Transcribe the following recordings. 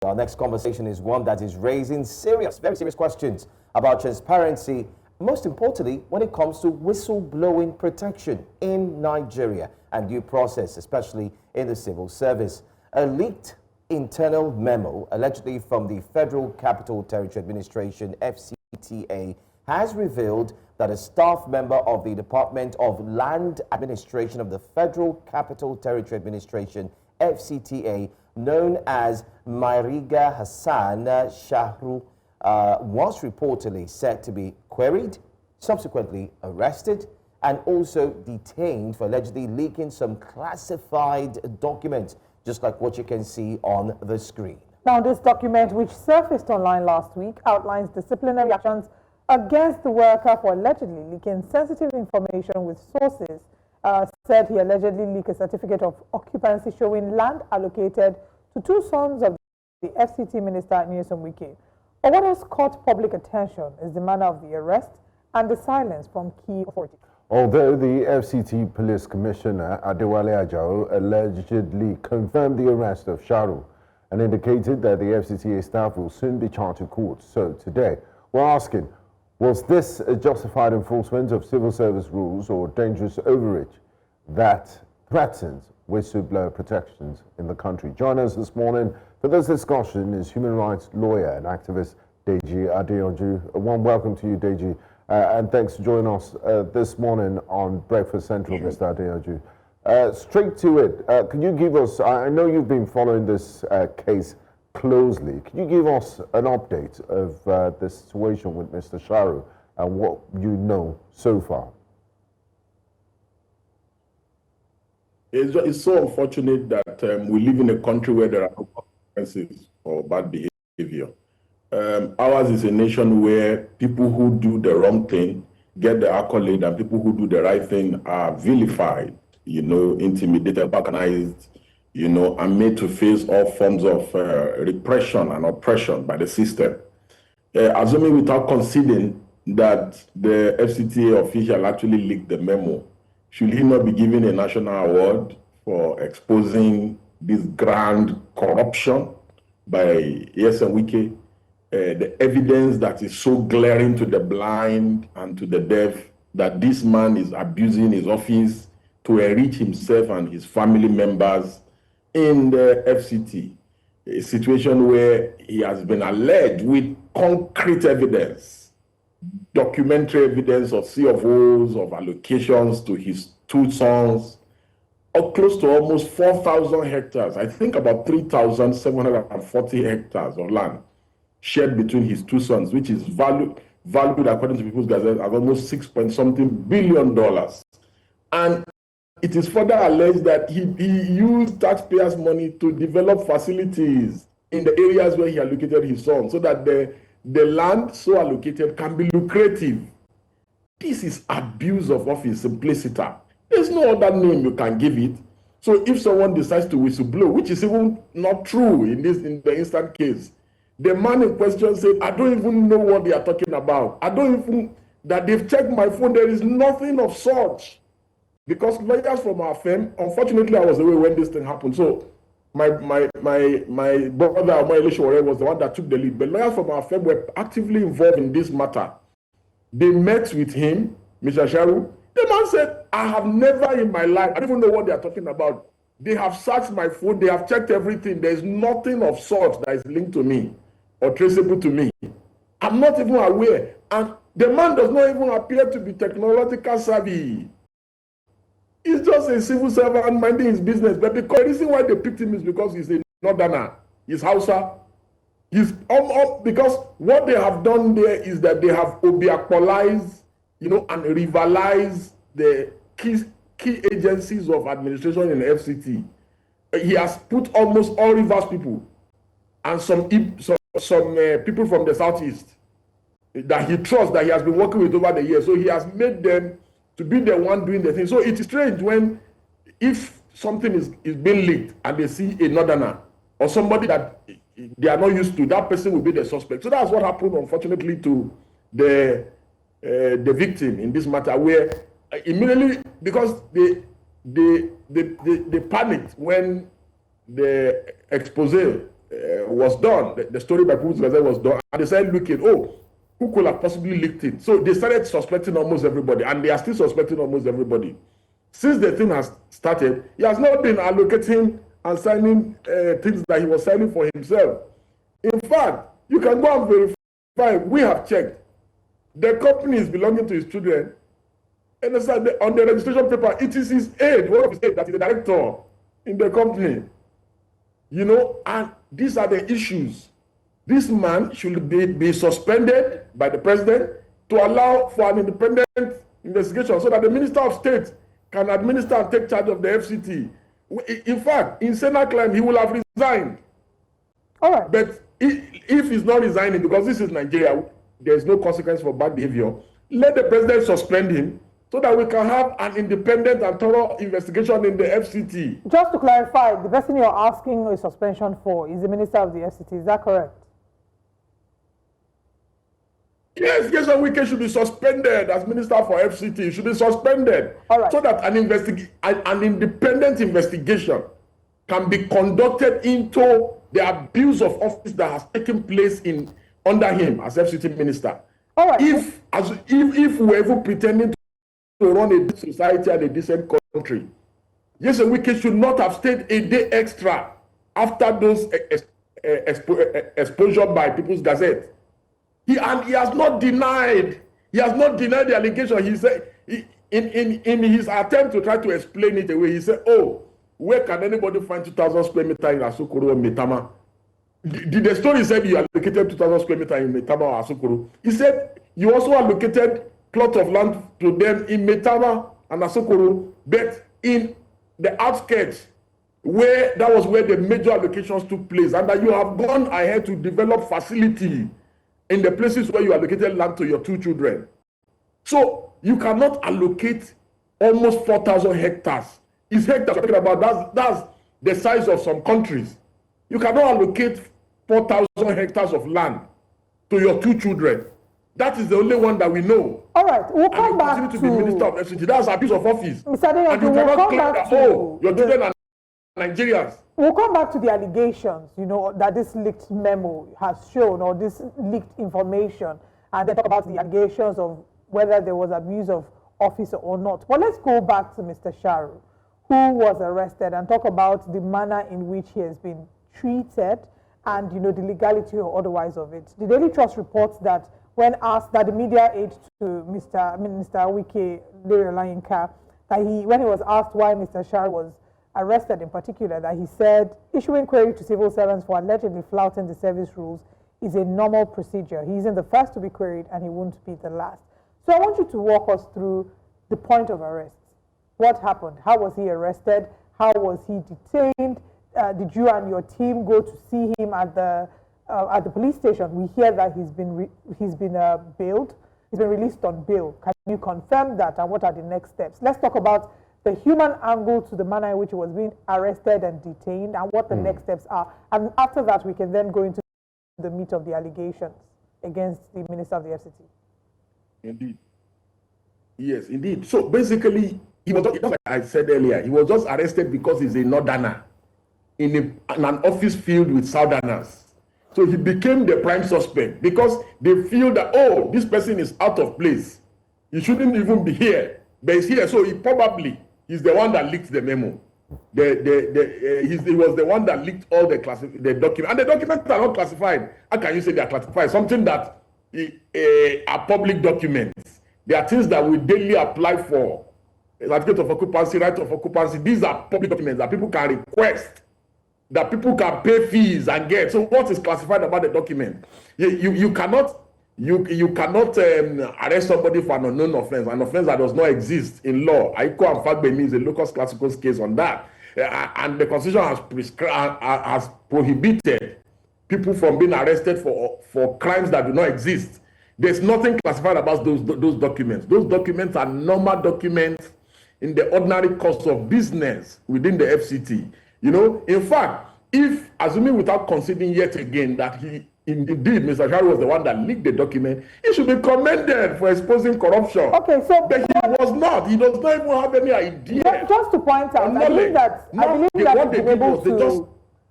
Our next conversation is one that is raising very serious questions about transparency, most importantly, when it comes to whistleblowing protection in Nigeria and due process, especially in the civil service. A leaked internal memo, allegedly from the Federal Capital Territory Administration, FCTA, has revealed that a staff member of the Department of Land Administration of the Federal Capital Territory Administration, FCTA, known as Mairiga Hassan Shahru, was reportedly said to be queried, subsequently arrested, and also detained for allegedly leaking some classified documents, just like what you can see on the screen. Now, this document, which surfaced online last week, outlines disciplinary actions against the worker for allegedly leaking sensitive information, with sources said he allegedly leaked a certificate of occupancy showing land allocated to two sons of the FCT Minister Nyesom Wike. But what has caught public attention is the manner of the arrest and the silence from key authorities. Although the FCT Police Commissioner Adeyanju allegedly confirmed the arrest of Shahru and indicated that the FCTA staff will soon be charged to court. So today, we're asking, was this a justified enforcement of civil service rules or dangerous overreach that threatens whistleblower protections in the country? Join us this morning for this discussion is human rights lawyer and activist Deji Adeyanju. A warm welcome to you, Deji, and thanks for joining us this morning on Breakfast Central, Mr. Adeyanju. Straight to it, can you give us, I know you've been following this case closely, can you give us an update of the situation with Mr. Shahru and what you know so far? It's so unfortunate that we live in a country where there are no consequences for bad behavior. Ours is a nation where people who do the wrong thing get the accolade, and people who do the right thing are vilified, intimidated, balkanized, and made to face all forms of repression and oppression by the system. Assuming without conceding that the FCTA official actually leaked the memo, should he not be given a national award for exposing this grand corruption by Nyesom Wike? The evidence that is so glaring to the blind and to the deaf that this man is abusing his office to enrich himself and his family members in the FCT, a situation where he has been alleged with concrete evidence, documentary evidence of C of O's, of allocations to his two sons, or close to almost 4,000 hectares, I think about 3,740 hectares of land shared between his two sons, which is valued according to People's Gazette at almost $6-something billion. And it is further alleged that he used taxpayers' money to develop facilities in the areas where he allocated his sons, so that the land so allocated can be lucrative. This is abuse of office, simpliciter. There's no other name you can give it. So if someone decides to whistleblow, which is even not true in the instant case, the man in question said, I don't even know what they are talking about. That they've checked my phone. There is nothing of such. Because lawyers from our firm, unfortunately, I was away when this thing happened. So my brother, Mairiga was the one that took the lead. But lawyers from our firm were actively involved in this matter. They met with him, Mr. Shahru. The man said, I have never in my life, I don't even know what they are talking about. They have searched my phone. They have checked everything. There's nothing of sort that is linked to me or traceable to me. I'm not even aware. And the man does not even appear to be technological savvy. He's just a civil servant minding his business. But the reason why they picked him is because he's a northerner. He's Hausa. Because what they have done there is that they have obiapolized, and rivalized the key agencies of administration in the FCT. He has put almost all Rivers people and some people from the southeast that he trusts, that he has been working with over the years. So he has made them to be the one doing the thing. So it is strange if something is being leaked and they see a northerner or somebody that they are not used to, that person will be the suspect. So that's what happened, unfortunately, to the victim in this matter, where immediately, because they panicked when the expose was done. The story by People's Gazette was done, and they started looking, oh, who could have possibly leaked it? So they started suspecting almost everybody, and they are still suspecting almost everybody. Since the thing has started, he has not been allocating and signing things that he was signing for himself. In fact, you can go and verify. We have checked. The company is belonging to his children, and on the registration paper, it is his aide, one of his aides, that is the director in the company. You know, and these are the issues. This man should be suspended by the president to allow for an independent investigation so that the Minister of State can administer and take charge of the FCT. In fact, in Senate claim, he will have resigned. All right. But if he's not resigning, because this is Nigeria, there is no consequence for bad behavior, let the president suspend him so that we can have an independent and thorough investigation in the FCT. Just to clarify, the person you're asking a suspension for is the Minister of the FCT, is that correct? Yes, Nyesom Wike should be suspended as Minister for FCT. He should be suspended. All right. So that an independent investigation can be conducted into the abuse of office that has taken place under him as FCT Minister. All right. If we're ever pretending to run a decent society and a decent country, Nyesom Wike should not have stayed a day extra after those exposure by People's Gazette. He has not denied the allegation. He said in his attempt to try to explain it away, he said, oh, where can anybody find 2,000 square meters in Asokoro or Metama? The story said you allocated 2,000 square meters in Metama or Asokoro. He said you also allocated plot of land to them in Metama and Asokoro, but in the outskirts, that was where the major allocations took place, and that you have gone ahead to develop facility in the places where you allocated land to your 2 children. So you cannot allocate almost 4,000 hectares. It's hectares we're talking about. That's the size of some countries. You cannot allocate 4,000 hectares of land to your 2 children. That is the only one that we know. All right, we'll come back to... continue to be Minister of FCT. That's abuse of office. Mr. Adeyanju, and you cannot claim that, your children are Nigerians. We'll come back to the allegations, that this leaked memo has shown, or this leaked information, and then talk about the allegations of whether there was abuse of office or not. But let's go back to Mr. Shahru, who was arrested, and talk about the manner in which he has been treated and, the legality or otherwise of it. The Daily Trust reports that when asked, that the media aide to Minister Wike, Larry Olayinka, that when he was asked why Mr. Shahru was arrested in particular, that he said issuing query to civil servants for allegedly flouting the service rules is a normal procedure. He isn't the first to be queried, and he won't be the last. So I want you to walk us through the point of arrest. What happened? How was he arrested? How was he detained? Did you and your team go to see him at the police station? We hear that he's been bailed. He's been released on bail. Can you confirm that, and what are the next steps? Let's talk about the human angle to the manner in which he was being arrested and detained, and what the next steps are. And after that, we can then go into the meat of the allegations against the Minister of the FCT. Indeed. Yes, indeed. So basically, he was, like I said earlier, he was just arrested because he's a northerner in an office filled with southerners. So he became the prime suspect because they feel that, oh, this person is out of place. He shouldn't even be here, but he's here. So he's the one that leaked the memo. He was the one that leaked all the documents. And the documents are not classified. How can you say they are classified? Something that are public documents. There are things that we daily apply for. Certificate of occupancy, right of occupancy. These are public documents that people can request, that people can pay fees and get. So what is classified about the document? You cannot arrest somebody for an unknown offense, an offense that does not exist in law. Aiko and Fagbe means a locus classicus case on that. And the Constitution has prohibited people from being arrested for crimes that do not exist. There's nothing classified about those documents. Those documents are normal documents in the ordinary course of business within the FCT. In fact, if, assuming without considering yet again that indeed, Mr. Shahru was the one that leaked the document, he should be commended for exposing corruption. Okay, so... But he was not. He does not even have any idea. Just to point out, I believe that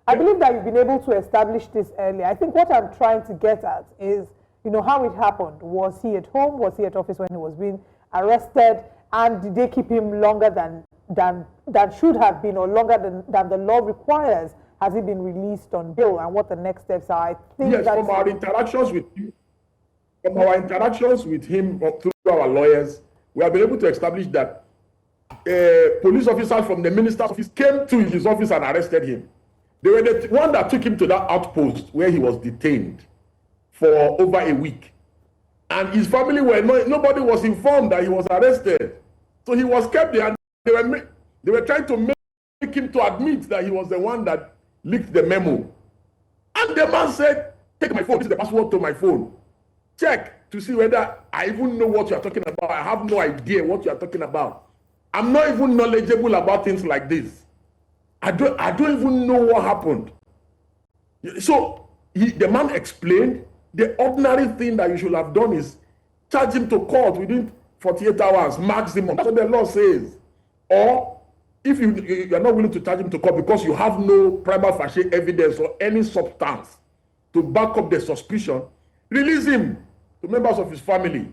I believe that you've been able to establish this earlier. I think what I'm trying to get at is, you know, how it happened. Was he at home? Was he at office when he was being arrested? And did they keep him longer than should have been, or longer than the law requires? Has he been released on bail? And what the next steps are? I think yes, from our interactions with him through our lawyers, we have been able to establish that police officers from the minister's office came to his office and arrested him. They were the one that took him to that outpost where he was detained for over a week. And his family nobody was informed that he was arrested. So he was kept there, and they were trying to make him to admit that he was the one that leaked the memo. And the man said, take my phone, this is the password to my phone. Check to see whether I even know what you are talking about. I have no idea what you are talking about. I'm not even knowledgeable about things like this. I don't even know what happened. So the man explained the ordinary thing that you should have done is charge him to court within 48 hours maximum. That's what the law says. Or if you are not willing to charge him to court because you have no prima facie evidence or any substance to back up the suspicion, release him to members of his family.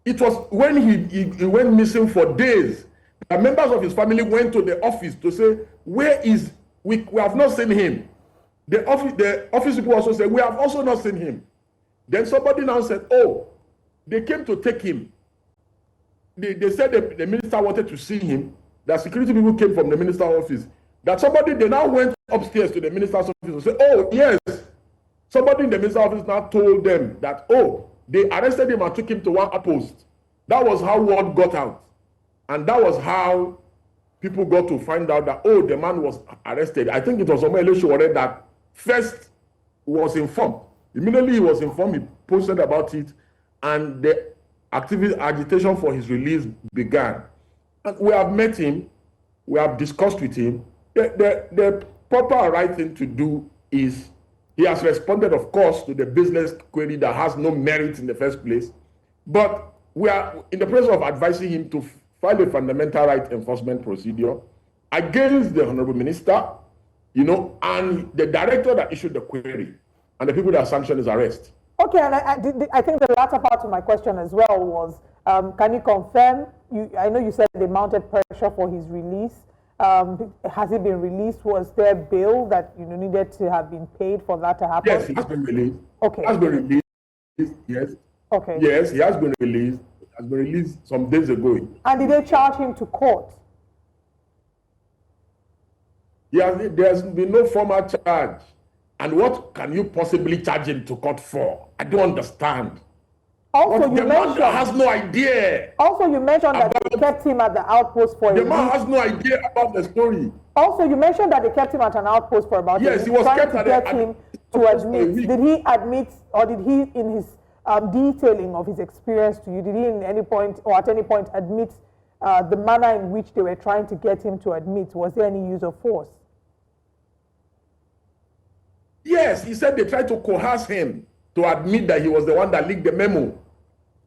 It was when he went missing for days, the members of his family went to the office to say, where is, we have not seen him. The office people also said, we have also not seen him. Then somebody now said, oh, they came to take him. They said the minister wanted to see him. That security people came from the minister's office. That they now went upstairs to the minister's office and said, oh, yes. Somebody in the minister's office now told them that, oh, they arrested him and took him to one outpost. That was how word got out. And that was how people got to find out that, oh, the man was arrested. I think it was Omele Showore that first was informed. Immediately he was informed, he posted about it, and the agitation for his release began. And we have met him, we have discussed with him. The proper right thing to do is, he has responded, of course, to the business query that has no merit in the first place. But we are in the process of advising him to file a fundamental right enforcement procedure against the Honorable Minister, and the director that issued the query, and the people that sanctioned his arrest. Okay, and I think the latter part of my question as well was, can you confirm, I know you said they mounted pressure for his release. Has he been released? Was there bail that needed to have been paid for that to happen? Yes, he has been released. Okay. He has been released, yes. Okay. Yes, he has been released. He has been released some days ago. And did they charge him to court? Yeah, there's been no formal charge. And what can you possibly charge him to court for? I don't understand. Also, the man has no idea. Also, you mentioned that they kept him at the outpost for a week. The man has no idea about the story. Also, you mentioned that they kept him at an outpost for about a week. Yes, he was kept at get him to admit. Did he admit, or did he, in his detailing of his experience to you, did he at any point admit the manner in which they were trying to get him to admit? Was there any use of force? Yes, he said they tried to coerce him to admit that he was the one that leaked the memo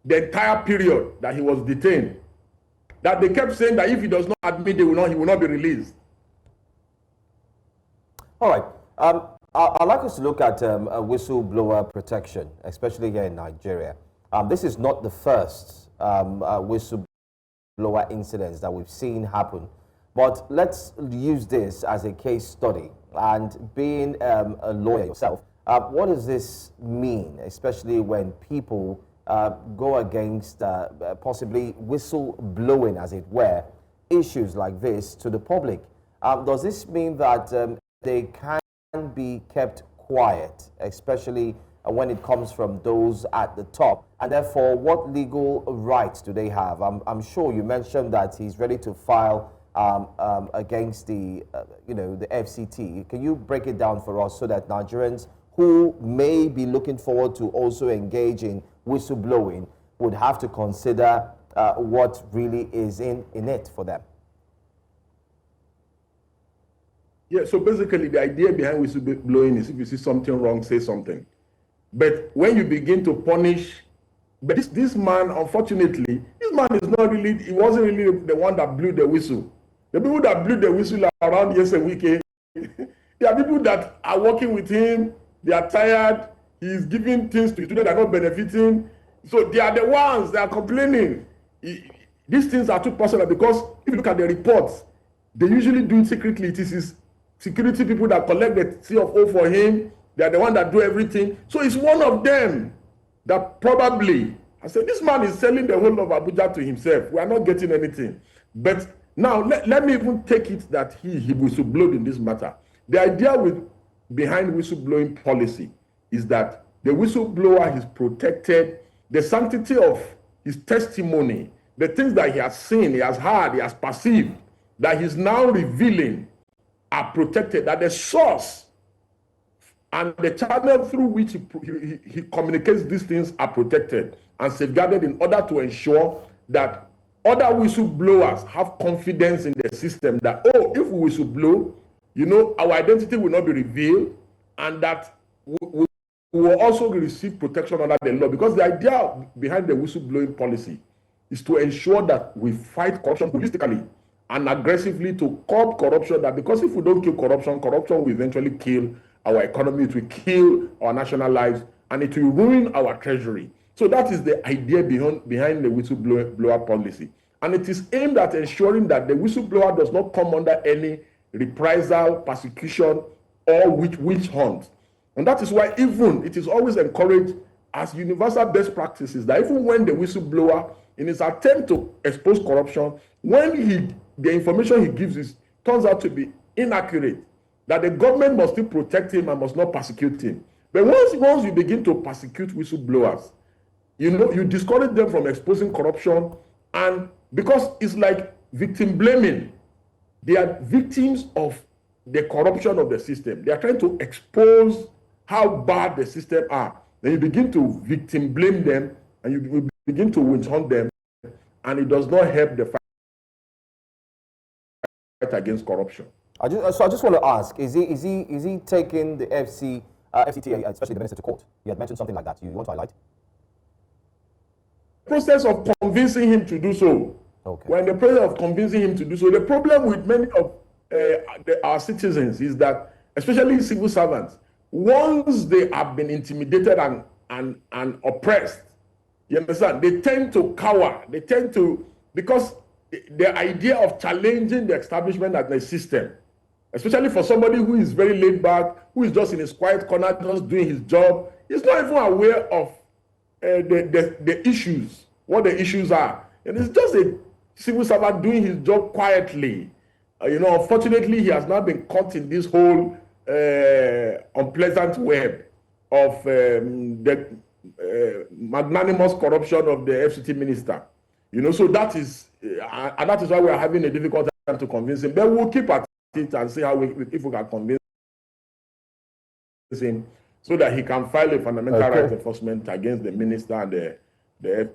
the entire period that he was detained. That they kept saying that if he does not admit, he will not be released. All right. I'd like us to look at whistleblower protection, especially here in Nigeria. This is not the first whistleblower incidents that we've seen happen. But let's use this as a case study. And being a lawyer yourself, what does this mean, especially when people go against possibly whistleblowing, as it were, issues like this to the public? Does this mean that they can be kept quiet, especially when it comes from those at the top? And therefore, what legal rights do they have? I'm sure you mentioned that he's ready to file against the FCT. Can you break it down for us so that Nigerians who may be looking forward to also engage in whistleblowing would have to consider what really is in it for them? Yeah, so basically the idea behind whistleblowing is if you see something wrong, say something. But when you begin to punish, but this man, unfortunately, this man is not really, he wasn't really the one that blew the whistle. The people that blew the whistle around Nyesom Wike, There are people that are working with him, they are tired, he's giving things to students that are not benefiting. So they are the ones that are complaining. These things are too personal because if you look at the reports, they usually do it secretly. It is his security people that collect the CFO for him. They are the ones that do everything. So it's one of them that probably, I said, this man is selling the whole of Abuja to himself. We are not getting anything. But now, let me even take it that he whistleblowed in this matter. The idea behind whistleblowing policy is that the whistleblower is protected, the sanctity of his testimony, the things that he has seen, he has heard, he has perceived, that he's now revealing are protected, that the source and the channel through which he communicates these things are protected and safeguarded in order to ensure that other whistleblowers have confidence in the system that, oh, if we whistleblow, our identity will not be revealed, and that we will also receive protection under the law. Because the idea behind the whistleblowing policy is to ensure that we fight corruption holistically and aggressively to curb corruption, that because if we don't kill corruption, corruption will eventually kill our economy, it will kill our national lives, and it will ruin our treasury. So that is the idea behind the whistleblower policy. And it is aimed at ensuring that the whistleblower does not come under any reprisal, persecution, or witch hunt. And that is why even it is always encouraged as universal best practices that even when the whistleblower, in his attempt to expose corruption, when the information he gives turns out to be inaccurate, that the government must still protect him and must not persecute him. But once you begin to persecute whistleblowers, you discourage them from exposing corruption, and because it's like victim blaming. They are victims of the corruption of the system. They are trying to expose how bad the system are. Then you begin to victim blame them, and you begin to witch hunt them, and it does not help the fight against corruption. I just want to ask: Is he taking the FCTA, especially the minister, to court? You had mentioned something like that. You want to highlight? Process of convincing him to do so. Okay. We're in the process of convincing him to do so. The problem with many of our citizens is that, especially civil servants, once they have been intimidated and oppressed, you understand, they tend to cower. They tend to, because the idea of challenging the establishment and the system, especially for somebody who is very laid back, who is just in his quiet corner, just doing his job, is not even aware of the issues, what the issues are. And it's just a civil servant doing his job quietly. Unfortunately, he has now been caught in this whole unpleasant web of the magnanimous corruption of the FCT minister. So that is, and that is why we are having a difficult time to convince him. But we'll keep at it and see how if we can convince him so that he can file a fundamental rights enforcement against the minister and the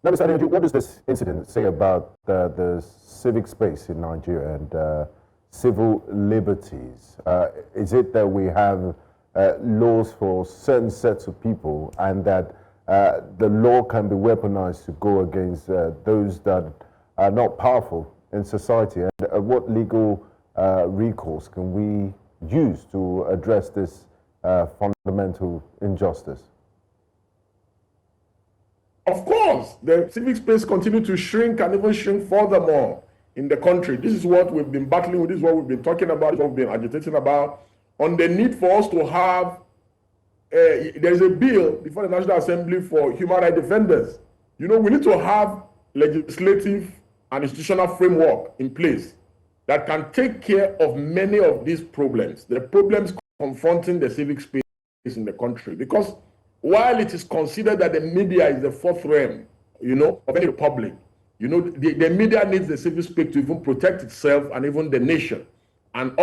Now, Mr. Adeyanju, what does this incident say about the civic space in Nigeria and civil liberties? Is it that we have laws for certain sets of people, and that the law can be weaponized to go against those that are not powerful in society? And what legal recourse can we use to address this fundamental injustice? Of course, the civic space continues to shrink and even shrink furthermore in the country. This is what we've been battling with, this is what we've been talking about, this is what we've been agitating about, on the need for us to have, there's a bill before the National Assembly for human rights defenders. We need to have legislative and institutional framework in place that can take care of many of these problems, the problems confronting the civic space in the country. Because while it is considered that the media is the fourth realm, of any republic, the media needs the civic space to even protect itself and even the nation. And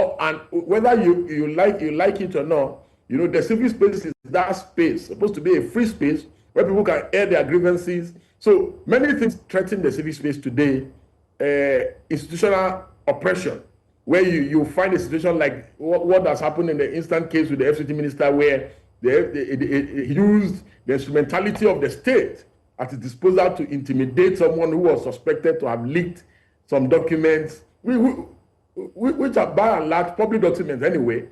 whether you like it or not, the civic space is that space, supposed to be a free space where people can air their grievances. So many things threaten the civic space today. Institutional oppression, where you find a situation like what has happened in the instant case with the FCT minister, where he used the instrumentality of the state at his disposal to intimidate someone who was suspected to have leaked some documents, which are by and large public documents anyway.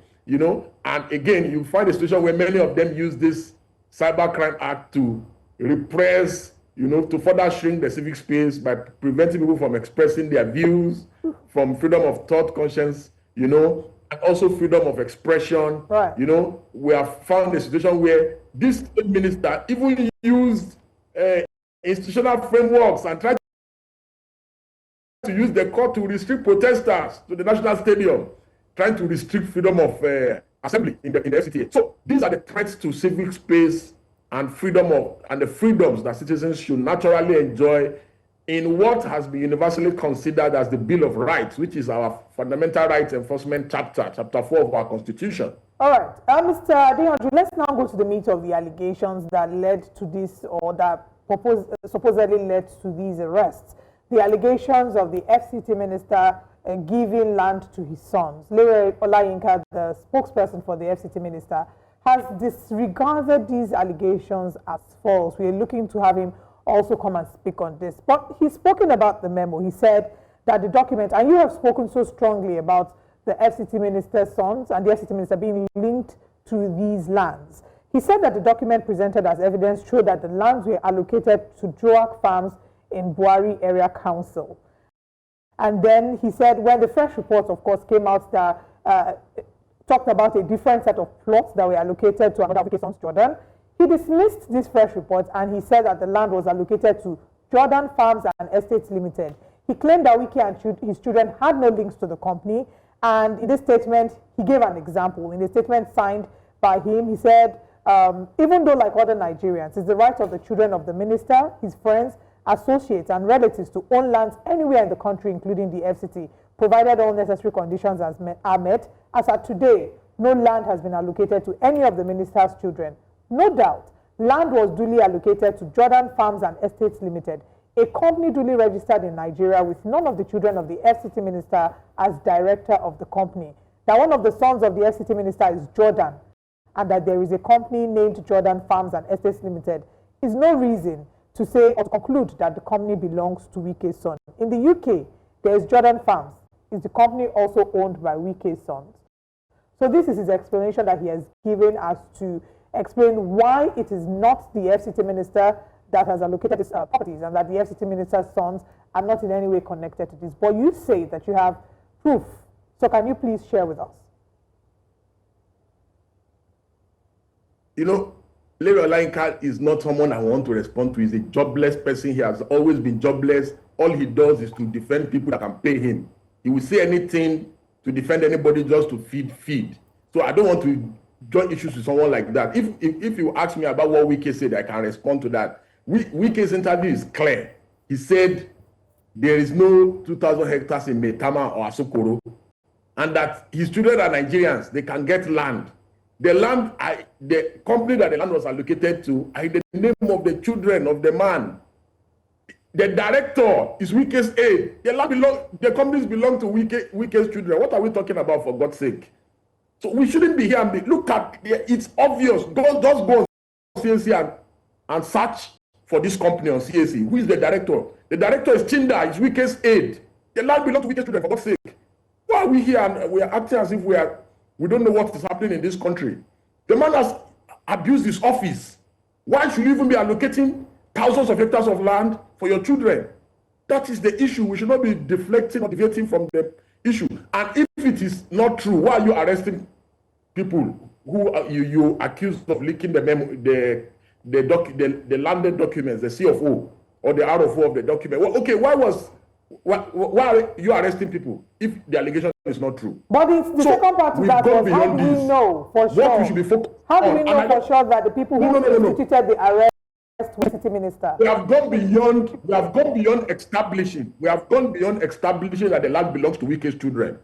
and again, you find a situation where many of them use this Cybercrime Act to repress, to further shrink the civic space by preventing people from expressing their views, from freedom of thought, conscience, and also freedom of expression. Right. We have found a situation where this minister even used institutional frameworks and tried to use the court to restrict protesters to the National Stadium, trying to restrict freedom of assembly in the FCTA. So these are the threats to civic space and the freedoms that citizens should naturally enjoy in what has been universally considered as the Bill of Rights, which is our fundamental rights enforcement chapter 4 of our Constitution. All right. Mr. Adeyanju, let's now go to the meat of the allegations that led to this, or that supposedly led to these arrests. The allegations of the FCT Minister giving land to his sons. Lewe Olayinka, the spokesperson for the FCT Minister, has disregarded these allegations as false. We are looking to have him also come and speak on this. But he's spoken about the memo. He said that the document, and you have spoken so strongly about the FCT Minister's sons and the FCT Minister being linked to these lands. He said that the document presented as evidence showed that the lands were allocated to Joak Farms in Buari Area Council. And then he said when the fresh report, of course, came out that talked about a different set of plots that were allocated to another Wike sons, Jordan, he dismissed this fresh report and he said that the land was allocated to Jordan Farms and Estates Limited. He claimed that Wike and his children had no links to the company, and in this statement, he gave an example. In a statement signed by him, he said, even though like other Nigerians, it's the right of the children of the minister, his friends, associates and relatives to own lands anywhere in the country, including the FCT, provided all necessary conditions are met. As at today, no land has been allocated to any of the minister's children. No doubt, land was duly allocated to Jordan Farms and Estates Limited, a company duly registered in Nigeria with none of the children of the FCT minister as director of the company. That one of the sons of the FCT minister is Jordan, and that there is a company named Jordan Farms and Estates Limited is no reason to say or to conclude that the company belongs to Wike's son. In the UK, there is Jordan Farms. Is the company also owned by Wike's sons? So this is his explanation that he has given as to explain why it is not the FCT minister that has allocated these properties, and that the FCT minister's sons are not in any way connected to this. But you say that you have proof. So can you please share with us? Lewe Olayinka is not someone I want to respond to. He's a jobless person. He has always been jobless. All he does is to defend people that can pay him. He will say anything to defend anybody just to feed. So I don't want to join issues with someone like that. If you ask me about what Wike said, I can respond to that. Wike's interview is clear. He said there is no 2,000 hectares in Maitama or Asokoro, and that his children are Nigerians. They can get land. The company that the land was allocated to, the name of the children of the man. The director is Wike's aide. The companies belong to Wike's children. What are we talking about, for God's sake? So we shouldn't be here and look at it's obvious. Just go on CAC and search for this company on CAC. Who is the director? The director is Chinda, is Wike's aide. The land belongs to Wike's children, for God's sake. Why are we here and we are acting as if we don't know what is happening in this country? The man has abused his office. Why should you even be allocating thousands of hectares of land for your children? That is the issue. We should not be deflecting or deviating from the issue. And if it is not true, why are you arresting people who you accused of leaking the memo, the landed documents, the CFO or the RFO of the document? Well, okay, why are you arresting people if the allegation is not true? But the second part of that was, how do we know for sure? What we should be focused on. How do we know for sure that the people who instituted the arrest were city minister? We have gone beyond establishing. We have gone beyond establishing that the land belongs to Wike's children.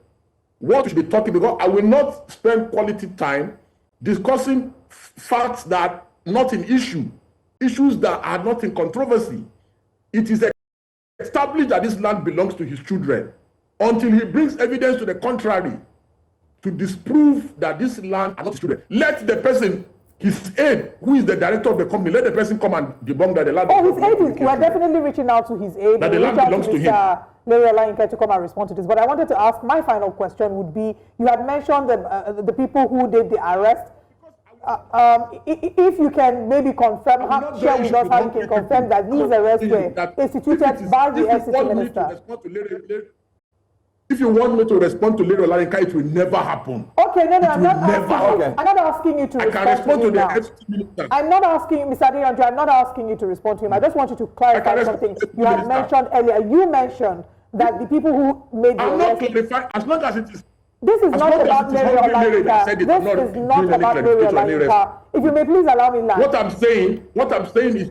What we should be talking, because I will not spend quality time discussing facts that are not in issues that are not in controversy. It is established that this land belongs to his children until he brings evidence to the contrary to disprove that this land are not his children. Let the person his aide, who is the director of the company, let the person come and debunk that the land. Oh, his aide is, we are definitely reaching out to his aide. That the land belongs to him. Larry Olayinka to come and respond to this. But I wanted to ask, my final question would be, you had mentioned the people who did the arrest. If you can maybe confirm, share with us how you can confirm that these arrests were instituted by the FCT Minister. If you want me to respond to Larry Olayinka, it will never happen. Okay, no, I'm not asking you to respond to him now. I'm not asking you, Mr. Adeyanju, I'm not asking you to respond to him. I just want you to clarify something you had mentioned earlier. You mentioned that the people who made the arrest... I'm not clarifying, as long as it is... This is not about Larry Olayinka. This is not about Larry Olayinka. If you may please allow me land. What I'm saying is...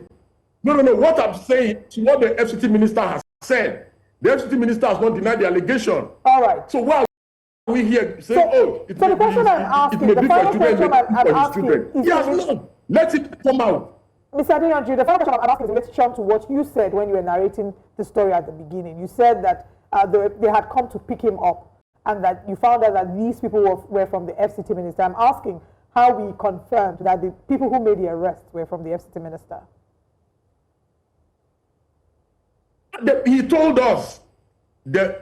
No. What I'm saying is what the FCT Minister has said. The FCT Minister has not denied the allegation. All right. So why are we here saying, the question I'm asking, the final question I'm asking is... Yes, no. Let it come out. Mr. Adeyanju, the final question I'm asking is in relation to what you said when you were narrating the story at the beginning. You said that they had come to pick him up and that you found out that these people were from the FCT Minister. I'm asking how we confirmed that the people who made the arrest were from the FCT Minister. He told us he that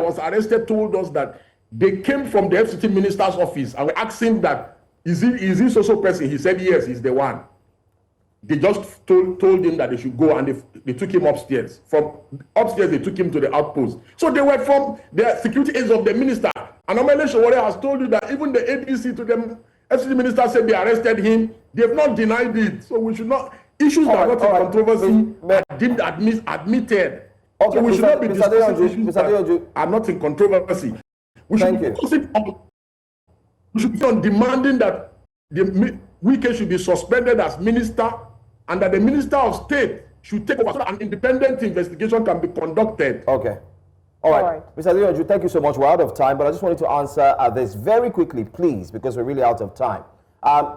was arrested told us that they came from the FCT Minister's office and we asked him that is he so person? He said yes, he's the one. They just told him that they should go and they took him upstairs. From upstairs they took him to the outpost. So they were from the security aides of the minister. And Mairiga Hassan has told you that even the ADC to the FCT Minister said they arrested him. They have not denied it. So we should not... Issues that are not in controversy are deemed admitted. Okay, so we should not be discussing issues that are not in controversy. We should be on demanding that the Wike should be suspended as minister and that the Minister of State should take over so that an independent investigation can be conducted. Okay. All right. Mr. Adeyanju, thank you so much. We're out of time, but I just wanted to answer this very quickly, please, because we're really out of time.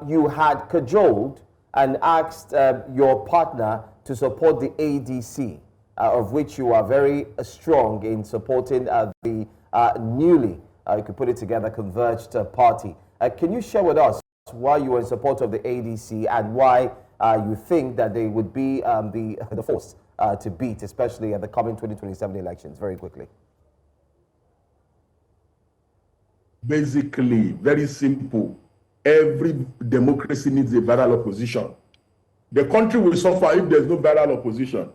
You had cajoled and asked your partner to support the ADC, of which you are very strong in supporting the newly, you could put it together, converged party. Can you share with us why you are in support of the ADC and why you think that they would be the force to beat, especially at the coming 2027 elections, very quickly? Basically, very simple. Every democracy needs a viral opposition. The country will suffer if there's no viral opposition.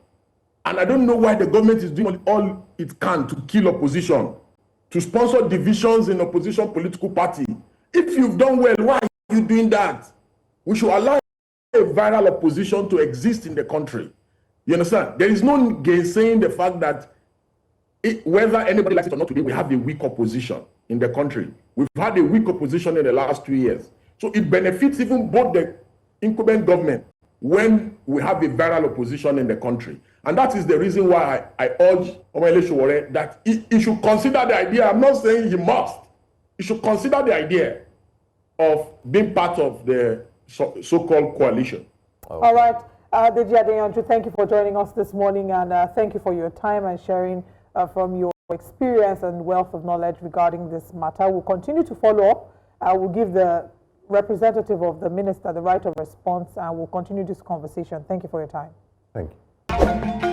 And I don't know why the government is doing all it can to kill opposition, to sponsor divisions in opposition political party. If you've done well, why are you doing that? We should allow a viral opposition to exist in the country. You understand? There is no gainsaying the fact that whether anybody likes it or not today, we have a weak opposition in the country. We've had a weak opposition in the last 2 years. So it benefits even both the incumbent government when we have a viral opposition in the country. And that is the reason why I urge Mairiga Hassan that he should consider the idea. I'm not saying he must. He should consider the idea of being part of the so-called coalition. Okay. All right. Deji Adeyanju, thank you for joining us this morning, and thank you for your time and sharing from your experience and wealth of knowledge regarding this matter. We'll continue to follow up. We'll give the representative of the minister the right of response, and we'll continue this conversation. Thank you for your time. Thank you.